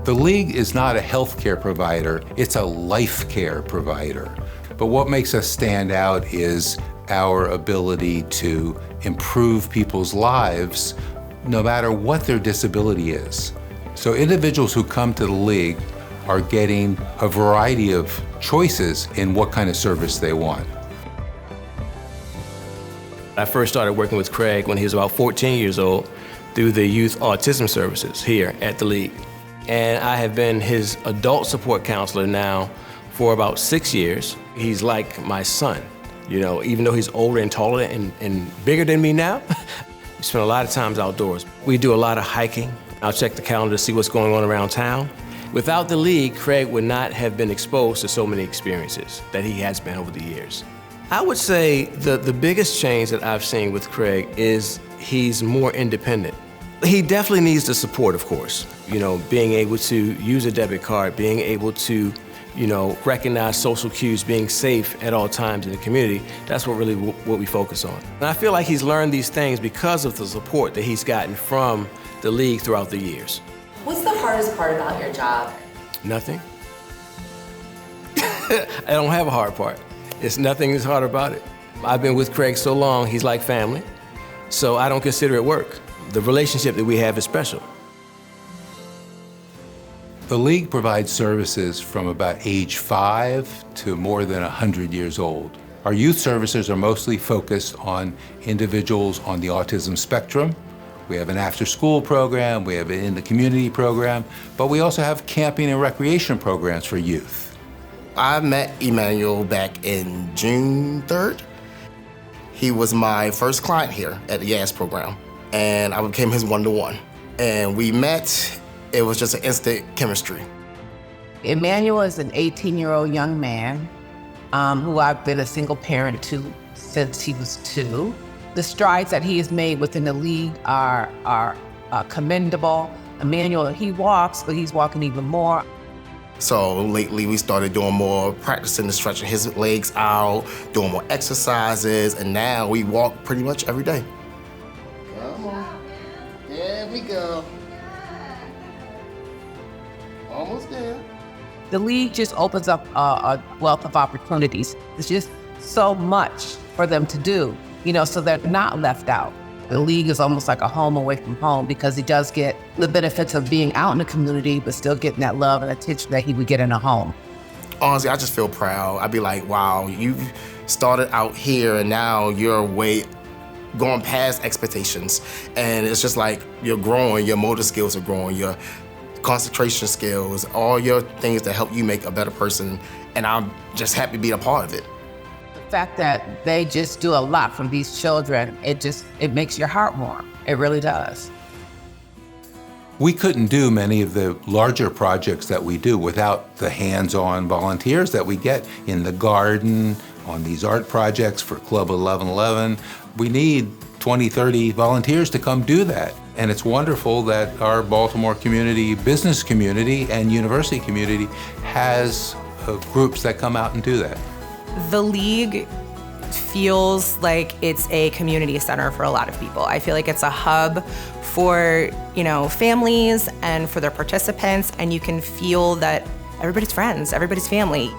The League is not a healthcare provider, it's a life care provider. But what makes us stand out is our ability to improve people's lives no matter what their disability is. So individuals who come to the League are getting a variety of choices in what kind of service they want. I first started working with Craig when he was about 14 years old through the youth autism services here at the League. And I have been his adult support counselor now for about 6 years. He's like my son, you know, even though he's older and taller and bigger than me now. We spend a lot of times outdoors. We do a lot of hiking. I'll check the calendar to see what's going on around town. Without the League, Craig would not have been exposed to so many experiences that he has been over the years. I would say the biggest change that I've seen with Craig is he's more independent. He definitely needs the support, of course. You know, being able to use a debit card, being able to, you know, recognize social cues, being safe at all times in the community, that's what we focus on. And I feel like he's learned these things because of the support that he's gotten from the League throughout the years. What's the hardest part about your job? Nothing. I don't have a hard part. Nothing is hard about it. I've been with Craig so long, he's like family, so I don't consider it work. The relationship that we have is special. The League provides services from about age 5 to more than 100 years old. Our youth services are mostly focused on individuals on the autism spectrum. We have an after-school program, we have an in-the-community program, but we also have camping and recreation programs for youth. I met Emmanuel back in June 3rd. He was my first client here at the YAS program, and I became his one-to-one. And we met, it was just an instant chemistry. Emmanuel is an 18-year-old young man who I've been a single parent to since he was 2. The strides that he has made within the League are commendable. Emmanuel, he walks, but he's walking even more. So lately we started doing more practicing and stretching his legs out, doing more exercises, and now we walk pretty much every day. Come on. There we go. Almost there. The League just opens up a wealth of opportunities. There's just so much for them to do, you know, so they're not left out. The League is almost like a home away from home because he does get the benefits of being out in the community, but still getting that love and attention that he would get in a home. Honestly, I just feel proud. I'd be like, wow, you've started out here and now you're going past expectations. And it's just like you're growing, your motor skills are growing, your concentration skills, all your things that help you make a better person. And I'm just happy to be a part of it. The fact that they just do a lot from these children, it makes your heart warm. It really does. We couldn't do many of the larger projects that we do without the hands-on volunteers that we get in the garden, on these art projects for Club 1111. We need 20, 30 volunteers to come do that. And it's wonderful that our Baltimore community, business community, and university community has groups that come out and do that. The League feels like it's a community center for a lot of people. I feel like it's a hub for, you know, families and for their participants, and you can feel that everybody's friends, everybody's family.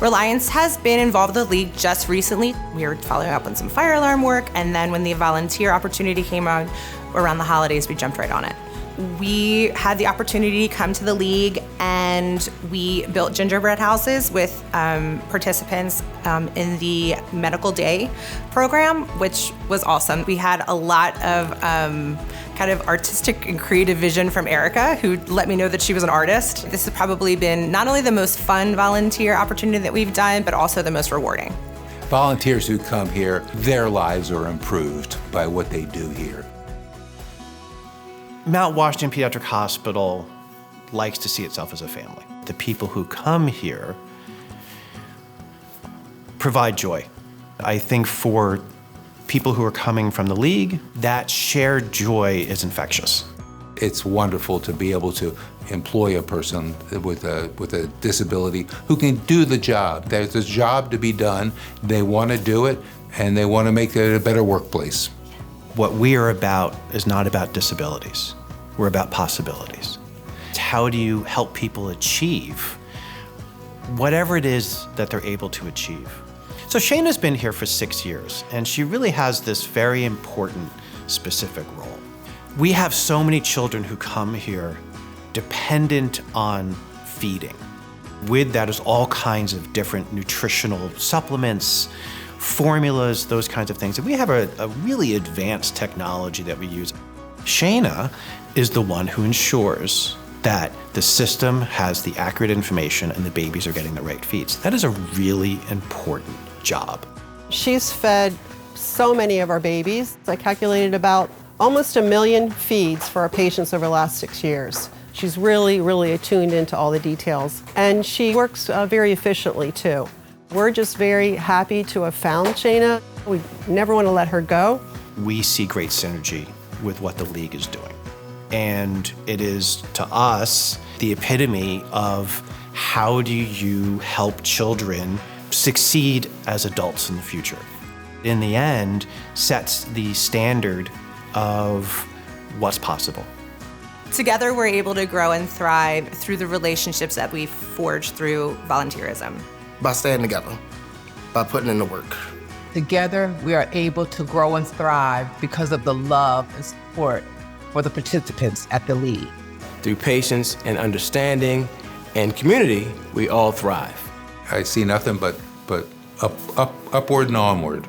Reliance has been involved with the League just recently. We were following up on some fire alarm work, and then when the volunteer opportunity came out around the holidays, we jumped right on it. We had the opportunity to come to the League, and we built gingerbread houses with participants in the Medical Day program, which was awesome. We had a lot of kind of artistic and creative vision from Erica, who let me know that she was an artist. This has probably been not only the most fun volunteer opportunity that we've done, but also the most rewarding. Volunteers who come here, their lives are improved by what they do here. Mount Washington Pediatric Hospital likes to see itself as a family. The people who come here provide joy. I think for people who are coming from the League, that shared joy is infectious. It's wonderful to be able to employ a person with a disability who can do the job. There's a job to be done, they want to do it, and they want to make it a better workplace. What we are about is not about disabilities. We're about possibilities. how do you help people achieve whatever it is that they're able to achieve. So Shayna's been here for 6 years, and she really has this very important, specific role. We have so many children who come here dependent on feeding. With that is all kinds of different nutritional supplements, formulas, those kinds of things. And we have a really advanced technology that we use. Shayna is the one who ensures that the system has the accurate information and the babies are getting the right feeds. That is a really important job. She's fed so many of our babies. I calculated about almost 1 million feeds for our patients over the last 6 years. She's really, really attuned into all the details. And she works very efficiently too. We're just very happy to have found Shayna. We never want to let her go. We see great synergy with what the League is doing. And it is, to us, the epitome of how do you help children succeed as adults in the future. In the end, sets the standard of what's possible. Together, we're able to grow and thrive through the relationships that we forge through volunteerism. By staying together, by putting in the work. Together, we are able to grow and thrive because of the love and support for the participants at the League. Through patience and understanding and community, we all thrive. I see nothing but upward and onward.